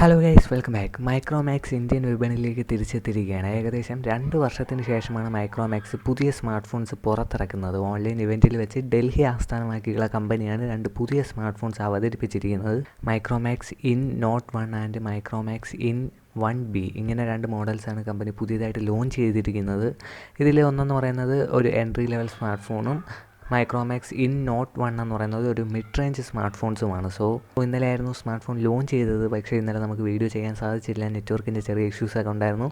Hello guys, welcome back. Micromax Indian വിപണിയിലേക്ക് തിരിച്ചെത്തിയിരിക്കുകയാണ്. ഏകദേശം 2 വർഷത്തിന് ശേഷമാണ് മൈക്രോമാക്സ് പുതിയ സ്മാർട്ട് ഫോൺസ് പുറത്തിറക്കുന്നത്. ഓൺലൈൻ ഇവൻറ്റിൽ വെച്ച് ഡൽഹി ആസ്ഥാനമാക്കിയുള്ള കമ്പനിയാണ് 2 പുതിയ സ്മാർട്ട് ഫോൺസ് അവതരിപ്പിച്ചിരിക്കുന്നത്. Micromax in note 1 and Micromax in 1B ഇങ്ങനെ 2 മോഡൽസാണ് കമ്പനി പുതിയതായിട്ട് ലോഞ്ച് ചെയ്തിരിക്കുന്നത്. ഇതിൽ ഒന്നെന്ന് പറയുന്നത് ഒരു എൻട്രി ലെവൽ സ്മാർട്ട് ഫോണും മൈക്രോമാക്സ് ഇൻ നോട്ട് 1 എന്ന് പറയുന്നത് ഒരു മിഡ് റേഞ്ച് സ്മാർട്ട് ഫോൺസുമാണ്. സോ ഇന്നലെ ആയിരുന്നു സ്മാർട്ട് ഫോൺ ലോഞ്ച് ചെയ്തത്. പക്ഷേ ഇന്നലെ നമുക്ക് വീഡിയോ ചെയ്യാൻ സാധിച്ചില്ല. നെറ്റ്വർക്കിൻ്റെ ചെറിയ ഇഷ്യൂസൊക്കെ ഉണ്ടായിരുന്നു.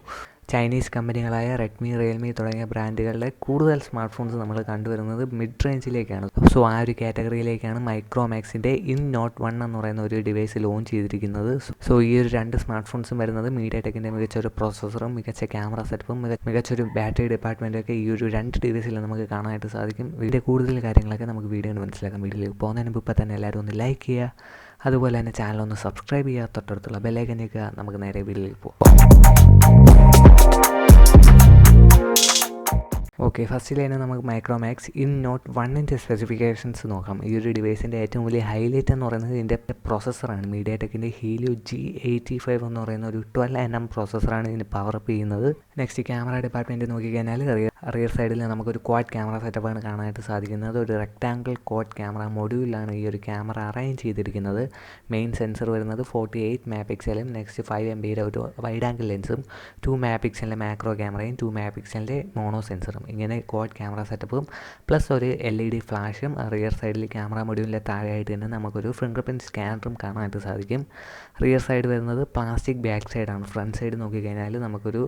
ചൈനീസ് കമ്പനികളായ റെഡ്മി, റിയൽമി തുടങ്ങിയ ബ്രാൻഡുകളുടെ കൂടുതൽ സ്മാർട്ട് ഫോൺസ് നമ്മൾ കണ്ടുവരുന്നത് മിഡ് റേഞ്ചിലേക്കാണ്. സോ ആ ഒരു കാറ്റഗറിയിലേക്കാണ് മൈക്രോമാക്സിൻ്റെ ഇൻ നോട്ട് 1 എന്ന് പറയുന്ന ഒരു ഡിവൈസ് ലോഞ്ച് ചെയ്തിരിക്കുന്നത്. സോ ഈ ഒരു 2 സ്മാർട്ട് ഫോൺസും വരുന്നത് മീഡിയാടെക്കിൻ്റെ മികച്ചൊരു പ്രോസസ്സറും മികച്ച ക്യാമറ സെറ്റപ്പും മികച്ചൊരു ബാറ്ററി ഡിപ്പാർട്ട്മെൻറ്റൊക്കെ ഈ ഒരു 2 ഡിവൈസിൽ നമുക്ക് കാണാനായിട്ട് സാധിക്കും. ഇതിൻ്റെ കൂടുതൽ കാര്യങ്ങളൊക്കെ നമുക്ക് വീഡിയോ കൊണ്ട് മനസ്സിലാക്കാം. വീഡിയോയിലേക്ക് പോകുന്നതിന് മുമ്പ് ഇപ്പം തന്നെ എല്ലാവരും ഒന്ന് ലൈക്ക് ചെയ്യുക, അതുപോലെ തന്നെ ചാനൽ ഒന്ന് സബ്സ്ക്രൈബ് ചെയ്യുക, തൊട്ടടുത്തുള്ള ബെല്ലൈക്കൻ ഞെക്കുക. നമുക്ക് നേരെ വീഡിയോയിലേക്ക് പോകാം. ഓക്കെ, ഫസ്റ്റിൽ തന്നെ നമുക്ക് മൈക്രോമാക്സ് ഇൻ നോട്ട് 1ൻ്റെ സ്പെസിഫിക്കേഷൻസ് നോക്കാം. ഈ ഒരു ഡിവൈസിൻ്റെ ഏറ്റവും വലിയ ഹൈലൈറ്റ് എന്ന് പറയുന്നത് ഇതിൻ്റെ പ്രോസസ്സറാണ്. മീഡിയാടെക്കിൻ്റെ ഹീലിയോ G85 എന്ന് പറയുന്ന ഒരു 12nm പ്രോസസ്സറാണ് ഇതിന് പവറപ്പ് ചെയ്യുന്നത്. നെക്സ്റ്റ് ക്യാമറ ഡിപ്പാർട്ട്മെൻറ്റ് നോക്കിക്കഴിഞ്ഞാൽ റിയർ സൈഡിൽ നമുക്കൊരു ക്വാഡ് ക്യാമറ സെറ്റപ്പാണ് കാണാനായിട്ട് സാധിക്കുന്നത്. ഒരു റെക്ടാങ്കിൾ ക്വാഡ് ക്യാമറ മൊഡ്യൂളിലാണ് ഈ ഒരു ക്യാമറ അറേഞ്ച് ചെയ്തിരിക്കുന്നത്. മെയിൻ സെൻസർ വരുന്നത് 48 MP നെക്സ്റ്റ് 5 MP ഒരു വൈഡ് ആംഗിൾ ലെൻസും 2 MP മാക്രോ ക്യാമറയും 2 MP മോണോ സെൻസറും ഇങ്ങനെ ക്വാഡ് ക്യാമറ സെറ്റപ്പും പ്ലസ് ഒരു LED ഫ്ലാഷും റിയർ സൈഡിൽ ക്യാമറ മൊഡ്യൂളിൻ്റെ താഴെയായിട്ട് തന്നെ നമുക്കൊരു ഫിംഗർ പ്രിൻറ്റ് സ്കാനറും കാണാനായിട്ട് സാധിക്കും. റിയർ സൈഡ് വരുന്നത് പ്ലാസ്റ്റിക് ബാക്ക് സൈഡാണ്. ഫ്രണ്ട് സൈഡ് നോക്കിക്കഴിഞ്ഞാൽ നമുക്കൊരു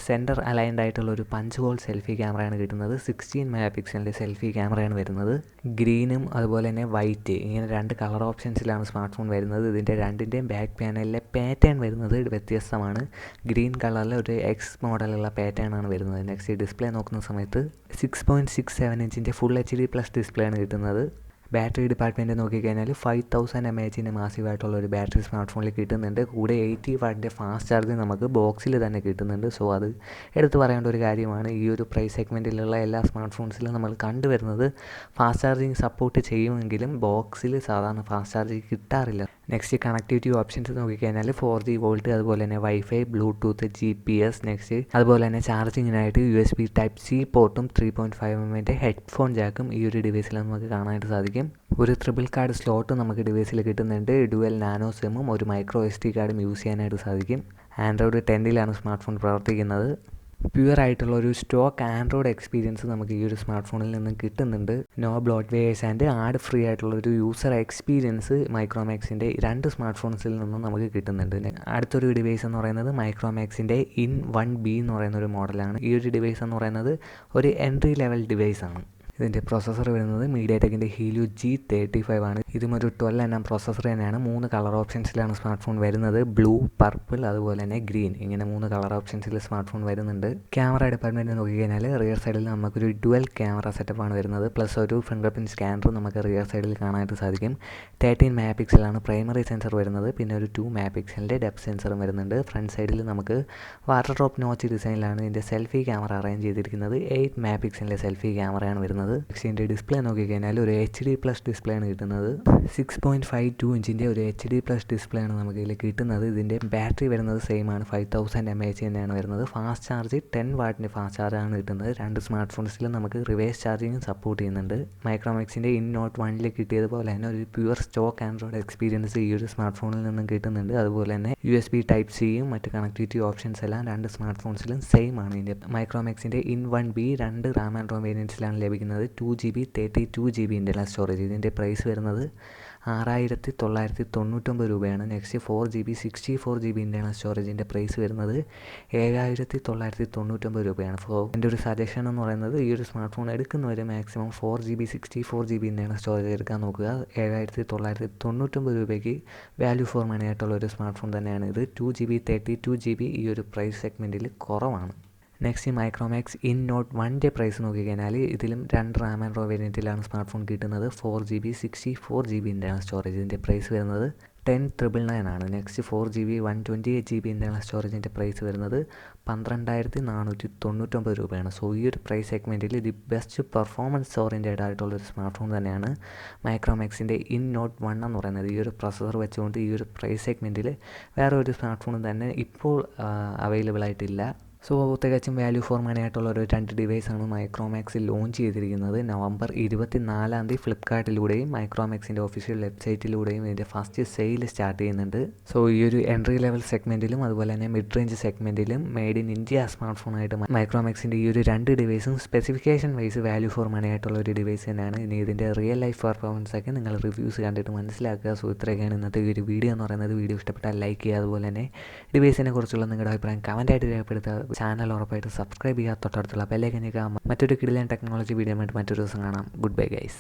സെൻറ്റർ അലൈൻഡ് ആയിട്ടുള്ള ഒരു പഞ്ച് ഹോൾ സെൽഫി ക്യാമറയാണ് കിട്ടുന്നത്. 16 MP സെൽഫി ക്യാമറയാണ് വരുന്നത്. ഗ്രീനും അതുപോലെ തന്നെ വൈറ്റ് ഇങ്ങനെ 2 കളർ ഓപ്ഷൻസിലാണ് സ്മാർട്ട് ഫോൺ വരുന്നത്. ഇതിൻ്റെ രണ്ടിൻ്റെയും ബാക്ക് പാനലിലെ പാറ്റേൺ വരുന്നത് വ്യത്യസ്തമാണ്. ഗ്രീൻ കളറിൽ ഒരു എക്സ് മോഡലുള്ള പാറ്റേൺ ആണ് വരുന്നത്. നെക്സ്റ്റ് ഡിസ്പ്ലേ നോക്കുന്ന സമയത്ത് 6.67 ഇഞ്ചിൻ്റെ ഫുൾ HD+ ഡിസ്പ്ലേ ആണ് കിട്ടുന്നത്. ബാറ്ററി ഡിപ്പാർട്ട്മെൻറ്റ് നോക്കിക്കഴിഞ്ഞാൽ 5000 mAh മാസീവായിട്ടുള്ള ഒരു ബാറ്ററി സ്മാർട്ട് ഫോണിൽ കിട്ടുന്നുണ്ട്. കൂടെ 80 വാട്ടിൻ്റെ ഫാസ്റ്റ് ചാർജിങ് നമുക്ക് ബോക്സിൽ തന്നെ കിട്ടുന്നുണ്ട്. സോ അത് എടുത്തു പറയേണ്ട ഒരു കാര്യമാണ്. ഈ ഒരു പ്രൈസ് സെഗ്മെൻറ്റിലുള്ള എല്ലാ സ്മാർട്ട് ഫോൺസിലും നമ്മൾ കണ്ടുവരുന്നത് ഫാസ്റ്റ് ചാർജിങ് സപ്പോർട്ട് ചെയ്യുമെങ്കിലും ബോക്സിൽ സാധാരണ ഫാസ്റ്റ് ചാർജിങ് കിട്ടാറില്ല. നെക്സ്റ്റ് കണക്ടിവിറ്റി ഓപ്ഷൻസ് നോക്കിക്കഴിഞ്ഞാൽ 4G വോൾട്ട്, അതുപോലെ തന്നെ വൈഫൈ, ബ്ലൂടൂത്ത്, GPS, നെക്സ്റ്റ് അതുപോലെ തന്നെ ചാർജിങ്ങിനായിട്ട് USB Type-C പോർട്ടും 3.5mm ഹെഡ്ഫോൺ ജാക്കും ഈ ഒരു ഡിവൈസിൽ നമുക്ക് കാണാനായിട്ട് സാധിക്കും. ഒരു ട്രിപ്പിൾ കാർഡ് സ്ലോട്ട് നമുക്ക് ഡിവൈസിൽ കിട്ടുന്നുണ്ട്. ഡുവൽ നാനോ സിമ്മും ഒരു മൈക്രോ SD കാർഡും യൂസ് ചെയ്യാനായിട്ട് സാധിക്കും. ആൻഡ്രോയിഡ് 10ലാണ് സ്മാർട്ട് ഫോൺ പ്രവർത്തിക്കുന്നത്. പ്യുവർ ആയിട്ടുള്ള ഒരു സ്റ്റോക്ക് ആൻഡ്രോയിഡ് എക്സ്പീരിയൻസ് നമുക്ക് ഈ ഒരു സ്മാർട്ട് ഫോണിൽ നിന്നും കിട്ടുന്നുണ്ട്. നോ ബ്ലോട്ട്വെയേഴ്സ് ആൻഡ് ആഡ് ഫ്രീ ആയിട്ടുള്ള ഒരു യൂസർ എക്സ്പീരിയൻസ് മൈക്രോമാക്സിൻ്റെ 2 സ്മാർട്ട് ഫോൺസിൽ നിന്നും നമുക്ക് കിട്ടുന്നുണ്ട്. അടുത്തൊരു ഡിവൈസ് എന്ന് പറയുന്നത് മൈക്രോമാക്സിൻ്റെ ഇൻ 1B എന്ന് പറയുന്ന ഒരു മോഡലാണ്. ഈ ഒരു ഡിവൈസ് എന്ന് പറയുന്നത് ഒരു എൻട്രി ലെവൽ ഡിവൈസാണ്. ഇതിൻ്റെ പ്രോസസ്സർ വരുന്നത് മീഡിയാടെക്കിൻ്റെ ഹീലിയോ G35 ആണ്. ഇതും ഒരു 12nm പ്രോസസ്സർ തന്നെയാണ്. 3 കളർ ഓപ്ഷൻസിലാണ് സ്മാർട്ട് ഫോൺ വരുന്നത്. ബ്ലൂ, പർപ്പിൾ, അതുപോലെ തന്നെ ഗ്രീൻ ഇങ്ങനെ 3 കളർ ഓപ്ഷൻസിൽ സ്മാർട്ട് ഫോൺ വരുന്നുണ്ട്. ക്യാമറ ഡിപ്പാർട്ട്മെൻറ്റ് നോക്കിക്കഴിഞ്ഞാൽ റിയർ സൈഡിൽ നമുക്കൊരു ഡുവൽ ക്യാമറ സെറ്റപ്പാണ് വരുന്നത്. പ്ലസ് ഒരു ഫിംഗർ പ്രിൻറ്റ് സ്കാനർ നമുക്ക് റിയർ സൈഡിൽ കാണാനായിട്ട് സാധിക്കും. 13 MP പ്രൈമറി സെൻസർ വരുന്നത്. പിന്നെ ഒരു 2 MP ഡെപ്ത് സെൻസറും വരുന്നുണ്ട്. ഫ്രണ്ട് സൈഡിൽ നമുക്ക് വാട്ടർ ഡ്രോപ്പ് നോച്ച് ഡിസൈനിലാണ് ഇതിൻ്റെ സെൽഫി ക്യാമറ അറേഞ്ച് ചെയ്തിരിക്കുന്നത്. 8 MP സെൽഫി ക്യാമറയാണ് വരുന്നത്. ഇതിൻ്റെ ഡിസ്പ്ലേ നോക്കിക്കഴിഞ്ഞാൽ ഒരു HD+ ഡിസ്പ്ലേ ആണ് കിട്ടുന്നത്. 6.52 ഇഞ്ചിൻ്റെ ഒരു HD+ ഡിസ്പ്ലേ ആണ് നമുക്ക് ഇതിൽ കിട്ടുന്നത്. ഇതിൻ്റെ ബാറ്ററി വരുന്നത് സെയിം ആണ്, 5000 mAh തന്നെയാണ് വരുന്നത്. ഫാസ്റ്റ് ചാർജ് 10 വാട്ടിൻ്റെ ഫാസ്റ്റ് ചാർജാണ് കിട്ടുന്നത്. 2 സ്മാർട്ട് ഫോൺസിലും നമുക്ക് റിവേഴ്സ് ചാർജിങ്ങും സപ്പോർട്ട് ചെയ്യുന്നുണ്ട്. മൈക്രോമാക്സിൻ്റെ ഇൻ നോട്ട് 1ൽ കിട്ടിയതുപോലെ തന്നെ ഒരു പ്യുവർ സ്റ്റോക്ക് ആൻഡ്രോയിഡ് എക്സ്പീരിയൻസ് ഈ ഒരു സ്മാർട്ട് ഫോണിൽ നിന്നും കിട്ടുന്നുണ്ട്. അതുപോലെ തന്നെ USB Type-Cയും മറ്റ് കണക്ടിവിറ്റി ഓപ്ഷൻസ് എല്ലാം 2 സ്മാർട്ട് ഫോൺസിലും സെയിം ആണ്. ഇതിൻ്റെ മൈക്രോമാക്സിൻ്റെ in 1B 2 RAM and ROM വേരിയൻസിലാണ് ലഭിക്കുന്നത്. 2GB 32GB internal storage. ഇതിൻ്റെ പ്രൈസ് വരുന്നത് 6999 രൂപയാണ്. Next 4GB 64GB internal സ്റ്റോറേജിൻ്റെ price വരുന്നത് 7999 രൂപയാണ്. എൻ്റെ ഒരു സജഷൻ എന്ന് പറയുന്നത് ഈ ഒരു സ്മാർട്ട് ഫോൺ എടുക്കുന്നവർ maximum 4GB 64GB internal storage എടുക്കാൻ നോക്കുക. 7999 രൂപയ്ക്ക് വാല്യൂ ഫോർ മണി ആയിട്ടുള്ള ഒരു സ്മാർട്ട് ഫോൺ തന്നെയാണ് ഇത്. 2GB 32GB ഈ ഒരു പ്രൈസ് സെഗ്മെൻറ്റിൽ കുറവാണ്. നെക്സ്റ്റ് മൈക്രോമാക്സ് ഇൻ നോട്ട് 1ൻ്റെ പ്രൈസ് നോക്കിക്കഴിഞ്ഞാൽ ഇതിലും 2 RAM and ROM വേരിയൻറ്റിലാണ് സ്മാർട്ട് ഫോൺ കിട്ടുന്നത്. 4GB 64GB internal storage. ഇതിൻ്റെ പ്രൈസ് വരുന്നത് 10,999 ആണ്. Next 4GB 128GB internal സ്റ്റോറേജിൻ്റെ price വരുന്നത് 12,499 രൂപയാണ്. സോ ഈ ഒരു പ്രൈസ് സെഗ്മെൻറ്റിൽ ദി ബെസ്റ്റ് പെർഫോമൻസ് ഓറിയൻറ്റഡ് ആയിട്ടുള്ളൊരു സ്മാർട്ട് ഫോൺ തന്നെയാണ് മൈക്രോമാക്സിൻ്റെ InNote 1 എന്ന് പറയുന്നത്. ഈ ഒരു പ്രൊസസ്സർ വെച്ചുകൊണ്ട് ഈ ഒരു പ്രൈസ് സെഗ്മെൻറ്റിൽ വേറെ ഒരു സ്മാർട്ട് ഫോണും തന്നെ ഇപ്പോൾ അവൈലബിൾ ആയിട്ടില്ല. സോ തികച്ചും വാല്യൂ ഫോർ മണി ആയിട്ടുള്ള ഒരു 2 ഡിവൈസാണ് മൈക്രോമാക്സ് ലോഞ്ച് ചെയ്തിരിക്കുന്നത്. നവംബർ 24 ഫ്ലിപ്കാർട്ടിലൂടെയും മൈക്രോമാക്സിൻ്റെ ഒഫീഷ്യൽ വെബ്സൈറ്റിലൂടെയും ഇതിൻ്റെ ഫസ്റ്റ് സെയിൽ സ്റ്റാർട്ട് ചെയ്യുന്നുണ്ട്. സോ ഈ ഒരു എൻട്രി ലെവൽ സെഗ്മെൻറ്റിലും അതുപോലെ തന്നെ മിഡ് റേഞ്ച് സെഗ്മെൻറ്റിലും മെയ്ഡ് ഇൻ ഇന്ത്യ സ്മാർട്ട് ഫോണായിട്ട് മൈക്രോമാക്സിൻ്റെ ഈ ഒരു 2 ഡിവൈസും specification wise value for money ആയിട്ടുള്ള ഒരു ഡിവൈസ് തന്നെയാണ്. ഇനി ഇതിൻ്റെ റിയൽ ലൈഫ് പെർഫോമൻസ് ഒക്കെ നിങ്ങൾ റിവ്യൂസ് കണ്ടിട്ട് മനസ്സിലാക്കുക. സോ ഇത്രയൊക്കെയാണ് ഇന്നത്തെ ഒരു വീഡിയോ എന്ന് പറയുന്നത്. വീഡിയോ ഇഷ്ടപ്പെട്ടാൽ ലൈക്ക് ചെയ്യുക, അതുപോലെ തന്നെ ഡിവൈസിനെ കുറിച്ചുള്ള നിങ്ങളുടെ അഭിപ്രായം കമൻറ്റായിട്ട് രേഖപ്പെടുത്തുക. ചാനൽ ഉറപ്പായിട്ട് സബ്സ്ക്രൈബ് ചെയ്യുക, തൊട്ടടുത്തുള്ള ബെല്ലൈക്കൻ ഞെക്കുക. മറ്റൊരു കിടിലൻ ടെക്നോളജി വീഡിയോ ആയിട്ട് മറ്റൊരു ദിവസം കാണാം. Good bye guys.